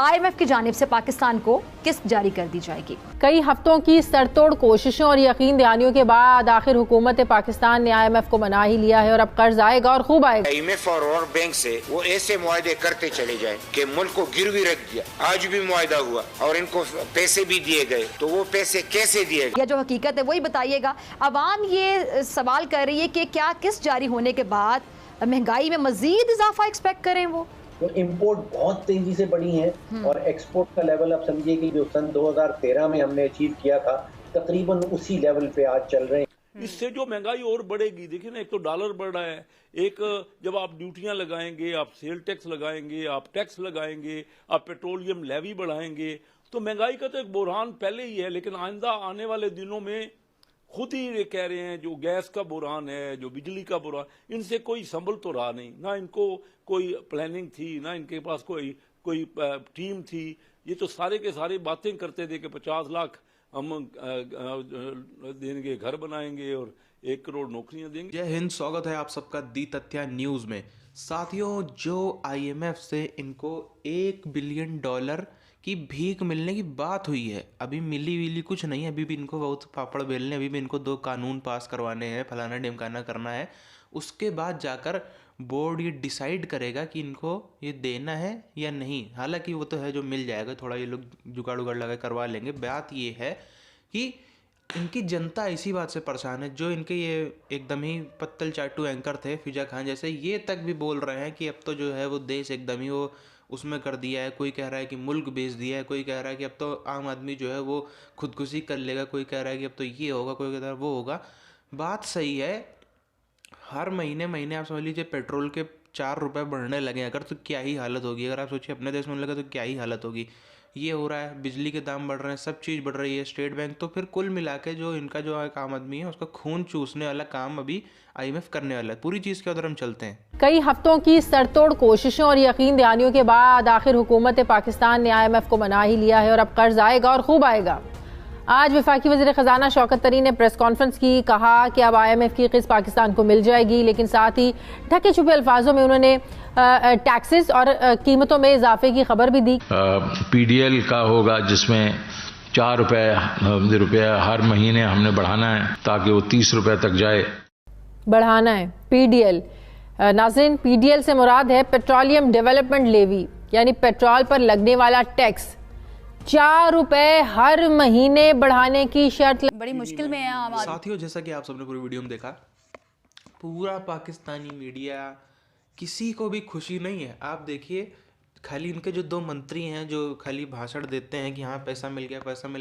IMF की जानिब से पाकिस्तान को किस्त जारी कर दी जाएगी। कई हफ्तों की सरतोड़ कोशिशों और यकीन दहानियों के बाद आखिर हुकूमत पाकिस्तान ने IMF को मना ही लिया है और अब कर्ज आएगा और खूब आएगा। IMF और वर्ल्ड बैंक से वो ऐसे मुआहदे करते चले जाए कि मुल्क को गिरवी रख दिया, आज भी मुआहदा हुआ और इनको पैसे भी दिए गए, तो वो पैसे कैसे दिए गए? या जो हकीकत है वही बताइएगा। अवाम ये सवाल कर रही है कि क्या किस्त जारी होने के बाद महंगाई में मजीद इजाफा एक्सपेक्ट करें वो? तो इम्पोर्ट बहुत तेजी से बढ़ी है और एक्सपोर्ट का लेवल आप समझिए कि जो सन 2013 में हमने अचीव किया था तकरीबन उसी लेवल पे आज चल रहे हैं। इससे जो महंगाई और बढ़ेगी, देखिए ना, एक तो डॉलर बढ़ रहा है, एक जब आप ड्यूटियां लगाएंगे, आप सेल टैक्स लगाएंगे, आप टैक्स लगाएंगे, आप पेट्रोलियम लेवी बढ़ाएंगे, तो महंगाई का तो एक बुरहान पहले ही है। लेकिन आइंदा आने वाले दिनों में खुद ही ये कह रहे हैं, जो गैस का बुरहान है, जो बिजली का बुरहान, इनसे कोई संभल तो रहा नहीं, ना इनको कोई प्लानिंग थी, ना इनके पास कोई टीम थी। ये तो सारे के सारे बातें करते थे कि 50 लाख हम देंगे, घर बनाएंगे और 1 करोड़ नौकरियां देंगे। जय हिंद, स्वागत है आप सबका दी तथ्या न्यूज़ में। साथियों, जो IMF से इनको $1 बिलियन की भीख मिलने की बात हुई है, अभी मिली कुछ नहीं है। अभी भी इनको बहुत पापड़ बेलने, अभी भी इनको 2 कानून पास करवाने हैं, फलाना ढिमकाना करना है। उसके बाद जाकर बोर्ड ये डिसाइड करेगा कि इनको ये देना है या नहीं। हालांकि वो तो है, जो मिल जाएगा, थोड़ा ये लोग जुगाड़ उगाड़ लगा करवा लेंगे। बात ये है कि इनकी जनता इसी बात से परेशान है। जो इनके ये एकदम ही पत्तल चाटू एंकर थे फिजा खान जैसे, ये तक भी बोल रहे हैं कि अब तो जो है वो देश एकदम ही वो उसमें कर दिया है। कोई कह रहा है कि मुल्क बेच दिया है, कोई कह रहा है कि अब तो आम आदमी जो है वो खुदकुशी कर लेगा, कोई कह रहा है कि अब तो ये होगा, कोई कह रहा है वो होगा। बात सही है, हर महीने आप समझ लीजिए पेट्रोल के 4 रुपये बढ़ने लगे अगर, तो क्या ही हालत होगी। अगर आप सोचिए अपने देश में लगे तो क्या ही हालत होगी। ये हो रहा है, बिजली के दाम बढ़ रहे हैं, सब चीज़ बढ़ रही है, स्टेट बैंक, तो फिर कुल मिला के जो इनका जो एक आम आदमी है उसका खून चूसने वाला काम अभी IMF करने वाला है। पूरी चीज़ के उधर हम चलते हैं। कई हफ्तों की सरतोड़ कोशिशों और यकीन दहानियों के बाद आखिर हुकूमत पाकिस्तान ने IMF को मना ही लिया है और अब कर्ज आएगा और खूब आएगा। आज वफाकी वज़ीर ख़जाना शौकत तरीन ने प्रेस कॉन्फ्रेंस की, कहा कि अब IMF की किस्त पाकिस्तान को मिल जाएगी, लेकिन साथ ही ढके छुपे अल्फाजों में उन्होंने टैक्सेस और कीमतों में इजाफे की खबर भी दी। PDL का होगा, जिसमें 4 रुपये हर महीने हमने बढ़ाना है ताकि वो 30 रुपये तक जाए। बढ़ाना है PDL। नाज़रीन, PDL से मुराद है पेट्रोलियम डेवलपमेंट लेवी, यानी पेट्रोल पर लगने वाला टैक्स। 4 रुपए हर महीने बढ़ाने की शर्त। बड़ी मुश्किल में है आम आदमी। साथियों, जैसा कि आप सबने पूरी वीडियो में देखा, पूरा पाकिस्तानी मीडिया, किसी को भी खुशी नहीं है। आप देखिए, खाली इनके जो 2 मंत्री हैं जो खाली भाषण देते हैं कि हाँ पैसा मिल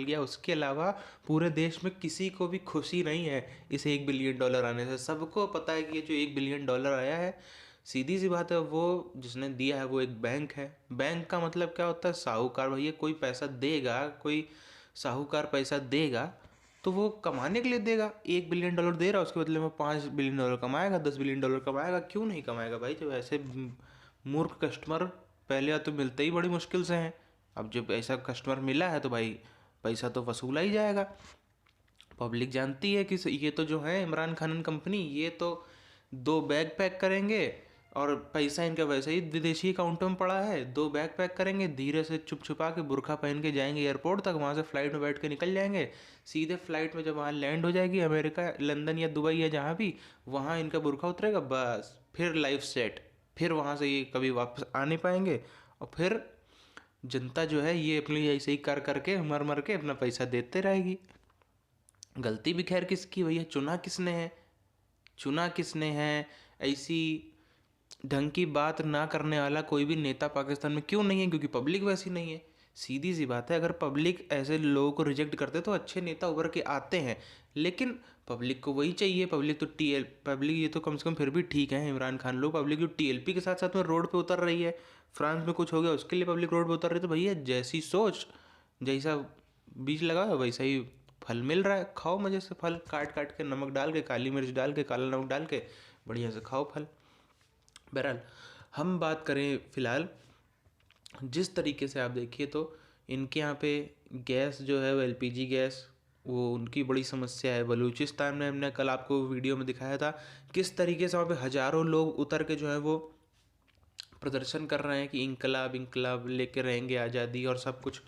गया, उसके अलावा पूरे देश में किसी को भी खुशी नहीं है इस $1 बिलियन आने से। सबको पता है कि ये जो $1 बिलियन आया है, सीधी सी बात है, वो जिसने दिया है वो एक बैंक है। बैंक का मतलब क्या होता है? साहूकार। भैया, कोई पैसा देगा, कोई साहूकार पैसा देगा तो वो कमाने के लिए देगा। $1 बिलियन दे रहा है, उसके बदले में $5 बिलियन कमाएगा, $10 बिलियन कमाएगा। क्यों नहीं कमाएगा भाई? जब ऐसे मूर्ख कस्टमर पहले तो मिलते ही बड़ी मुश्किल से हैं, अब जब ऐसा कस्टमर मिला है तो भाई पैसा तो वसूला ही जाएगा। पब्लिक जानती है कि ये तो जो है इमरान खान कंपनी, ये तो 2 बैग पैक करेंगे और पैसा इनका वैसे ही विदेशी अकाउंटों में पड़ा है। 2 बैग पैक करेंगे, धीरे से चुप छुपा के बुर्खा पहन के जाएंगे एयरपोर्ट तक, वहाँ से फ्लाइट में बैठ के निकल जाएंगे। सीधे फ्लाइट में जब वहाँ लैंड हो जाएगी, अमेरिका, लंदन या दुबई या जहाँ भी, वहाँ इनका बुर्खा उतरेगा, बस फिर लाइफ सेट। फिर वहाँ से ये कभी वापस आ नहीं पाएंगे और फिर जनता जो है ये अपनी ऐसे ही कर करके मर के अपना पैसा देते रहेगी। गलती भी खैर किसकी भैया? चुना किसने है? ऐसी ढंग की बात ना करने वाला कोई भी नेता पाकिस्तान में क्यों नहीं है? क्योंकि पब्लिक वैसी नहीं है। सीधी सी बात है, अगर पब्लिक ऐसे लोगों को रिजेक्ट करते तो अच्छे नेता उभर के आते हैं, लेकिन पब्लिक को वही चाहिए। पब्लिक ये तो कम से कम फिर भी ठीक है, इमरान खान लोग। पब्लिक जो TLP के साथ साथ में रोड पे उतर रही है, फ्रांस में कुछ हो गया उसके लिए पब्लिक रोड पे उतर रही है, तो भैया जैसी सोच, जैसा बीज लगाओ वैसा ही फल मिल रहा है। खाओ मजे से फल, काट के, नमक डाल के, काली मिर्च डाल के, काला नमक डाल के, बढ़िया से खाओ फल। बहरहाल हम बात करें फ़िलहाल, जिस तरीके से आप देखिए तो इनके यहाँ पे गैस जो है वो LPG गैस, वो उनकी बड़ी समस्या है। बलूचिस्तान में हमने कल आपको वीडियो में दिखाया था किस तरीके से वहाँ पे हज़ारों लोग उतर के जो है वो प्रदर्शन कर रहे हैं कि इंकलाब इंकलाब लेके रहेंगे आज़ादी और सब कुछ।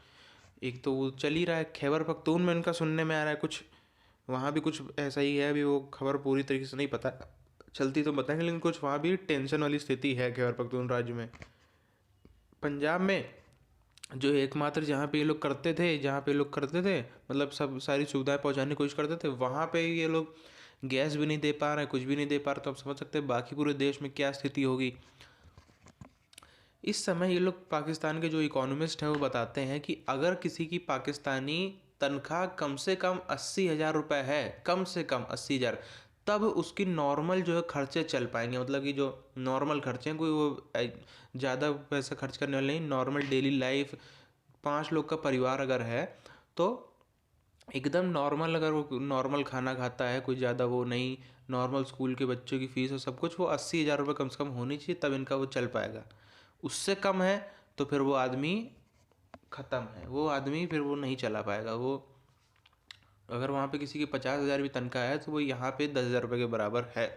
एक तो वो चल ही रहा है, खैबर पख्तून में इनका सुनने में आ रहा है कुछ, वहाँ भी कुछ ऐसा ही है। अभी वो खबर पूरी तरीके से नहीं पता चलती तो बताएंगे, लेकिन कुछ वहाँ भी टेंशन वाली स्थिति है खैबर पख्तून राज्य में। पंजाब में जो एकमात्र जहाँ पे ये लोग करते थे मतलब सब सारी सुविधाएं पहुँचाने की कोशिश करते थे, वहाँ पे ये लोग गैस भी नहीं दे पा रहे हैं, कुछ भी नहीं दे पा रहे। तो आप समझ सकते हैं बाकी पूरे देश में क्या स्थिति होगी। इस समय ये लोग पाकिस्तान के जो इकोनॉमिस्ट हैं वो बताते हैं कि अगर किसी की पाकिस्तानी तनख्वाह कम से कम 80,000 रुपये है, कम से कम 80,000, तब उसकी नॉर्मल जो है खर्चे चल पाएंगे। मतलब कि जो नॉर्मल खर्चे हैं, कोई वो ज़्यादा पैसा खर्च करने वाले नहीं, नॉर्मल डेली लाइफ 5 लोग का परिवार अगर है तो एकदम नॉर्मल, अगर वो नॉर्मल खाना खाता है, कोई ज़्यादा वो नहीं, नॉर्मल स्कूल के बच्चों की फ़ीस और सब कुछ, वो 80,000 रुपये कम से कम होनी चाहिए, तब इनका वो चल पाएगा। उससे कम है तो फिर वो आदमी ख़त्म है, वो आदमी फिर वो नहीं चला पाएगा। वो अगर वहाँ पे किसी की 50,000 भी तनख्वाह है तो वो यहाँ पे 10,000 रुपये के बराबर है।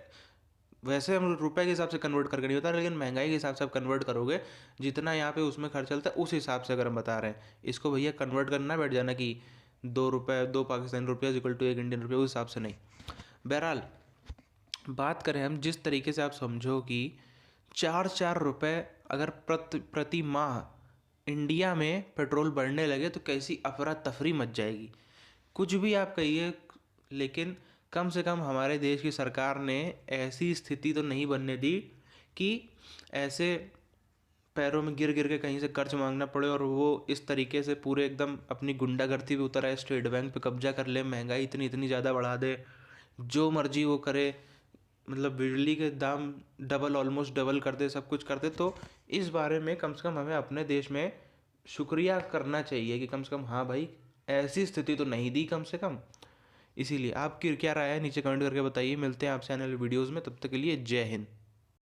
वैसे हम रुपए के हिसाब से कन्वर्ट करके नहीं होता, लेकिन महंगाई के हिसाब से आप कन्वर्ट करोगे, जितना यहाँ पे उसमें खर्च चलता है उस हिसाब से अगर हम बता रहे हैं, इसको भैया कन्वर्ट करना बैठ जाना कि 2 पाकिस्तानी रुपया इक्वल टू 1 इंडियन रुपया, उस हिसाब से नहीं। बहरहाल बात करें हम, जिस तरीके से आप समझो कि 4 रुपये अगर प्रति माह इंडिया में पेट्रोल बढ़ने लगे तो कैसी अफरा तफरी मच जाएगी। कुछ भी आप कहिए, लेकिन कम से कम हमारे देश की सरकार ने ऐसी स्थिति तो नहीं बनने दी कि ऐसे पैरों में गिर गिर के कहीं से कर्ज मांगना पड़े और वो इस तरीके से पूरे एकदम अपनी गुंडागर्दी पे उतर आए, स्टेट बैंक पे कब्जा कर ले, महंगाई इतनी ज़्यादा बढ़ा दे, जो मर्जी वो करे, मतलब बिजली के दाम ऑलमोस्ट डबल कर दे, सब कुछ कर दे। तो इस बारे में कम से कम हमें अपने देश में शुक्रिया करना चाहिए कि कम से कम हाँ भाई ऐसी स्थिति तो नहीं दी कम से कम। इसीलिए आपकी क्या राय है नीचे कमेंट करके बताइए। मिलते हैं आपसे आने वाले वीडियोज़ में, तब तक के लिए जय हिंद।